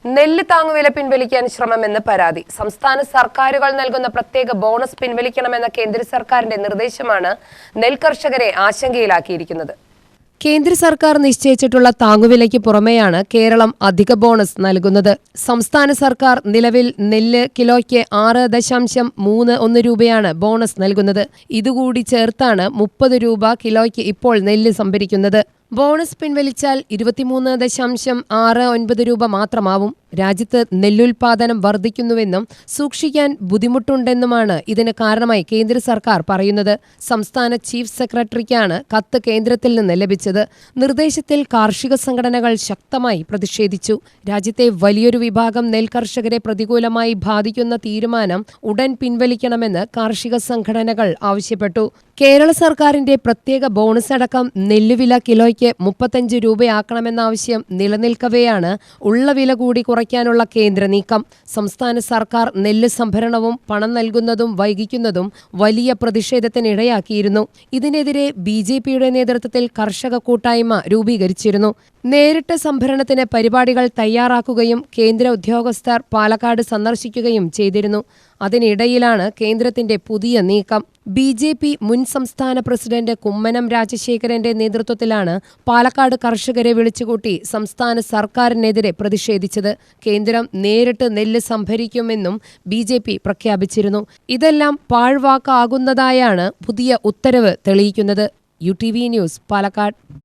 നെല്ല് താങ്ങുവില പിൻവലിക്കാൻ ശ്രമമെന്ന് പരാതി. സംസ്ഥാന സർക്കാരുകൾ നൽകുന്ന പ്രത്യേക ബോണസ് പിൻവലിക്കണമെന്ന കേന്ദ്ര സർക്കാരിന്റെ നിർദ്ദേശമാണ് നെൽകർഷകരെ ആശങ്കയിലാക്കിയിരിക്കുന്നത്. കേന്ദ്ര സർക്കാർ നിശ്ചയിച്ചിട്ടുള്ള താങ്ങുവിലയ്ക്ക് പുറമെയാണ് കേരളം അധിക ബോണസ് നൽകുന്നത്. സംസ്ഥാന സർക്കാർ നിലവിൽ നെല്ല് കിലോയ്ക്ക് 6.31 രൂപയാണ് ബോണസ് നൽകുന്നത്. ഇതുകൂടി ചേർത്താണ് 30 രൂപ കിലോയ്ക്ക് ഇപ്പോൾ നെല്ല് സംഭരിക്കുന്നത്. ബോണസ് പിൻവലിച്ചാൽ 23.69 രൂപ മാത്രമാവും. രാജ്യത്ത് നെല്ലുൽപാദനം വർദ്ധിക്കുന്നുവെന്നും സൂക്ഷിക്കാൻ ബുദ്ധിമുട്ടുണ്ടെന്നുമാണ് ഇതിന് കാരണമായി കേന്ദ്ര സർക്കാർ പറയുന്നത്. സംസ്ഥാന ചീഫ് സെക്രട്ടറിക്കാണ് കത്ത് കേന്ദ്രത്തിൽ നിന്ന് ലഭിച്ചത്. നിർദ്ദേശത്തിൽ കാർഷിക സംഘടനകൾ ശക്തമായി പ്രതിഷേധിച്ചു. രാജ്യത്തെ വലിയൊരു വിഭാഗം നെൽകർഷകരെ പ്രതികൂലമായി ബാധിക്കുന്ന തീരുമാനം ഉടൻ പിൻവലിക്കണമെന്ന് കാർഷിക സംഘടനകൾ ആവശ്യപ്പെട്ടു. കേരള സർക്കാരിന്റെ പ്രത്യേക ബോണസ് അടക്കം നെല്ലുവില കിലോയ്ക്ക് 35 രൂപയാക്കണമെന്ന ആവശ്യം നിലനിൽക്കവെയാണ് ഉള്ള വില കൂടി കുറയ്ക്കാനുള്ള കേന്ദ്ര നീക്കം. സംസ്ഥാന സർക്കാർ നെല്ല് സംഭരണവും പണം നൽകുന്നതും വൈകിക്കുന്നതും വലിയ പ്രതിഷേധത്തിനിടയാക്കിയിരുന്നു. ഇതിനെതിരെ BJPയുടെ നേതൃത്വത്തിൽ കർഷക കൂട്ടായ്മ രൂപീകരിച്ചിരുന്നു. നേരിട്ട് സംഭരണത്തിന് പരിപാടികൾ തയ്യാറാക്കുകയും കേന്ദ്ര ഉദ്യോഗസ്ഥർ പാലക്കാട് സന്ദർശിക്കുകയും ചെയ്തിരുന്നു. അതിനിടയിലാണ് കേന്ദ്രത്തിന്റെ പുതിയ നീക്കം. BJP മുൻ സംസ്ഥാന പ്രസിഡന്റ് കുമ്മനം രാജശേഖരന്റെ നേതൃത്വത്തിലാണ് പാലക്കാട് കർഷകരെ വിളിച്ചുകൂട്ടി സംസ്ഥാന സർക്കാരിനെതിരെ പ്രതിഷേധിച്ചത്. കേന്ദ്രം നേരിട്ട് നെല്ല് സംഭരിക്കുമെന്നും BJP പ്രഖ്യാപിച്ചിരുന്നു. ഇതെല്ലാം പാഴ്വാക്കാകുന്നതായാണ് പുതിയ ഉത്തരവ് തെളിയിക്കുന്നത്. UTV news, Palakkad.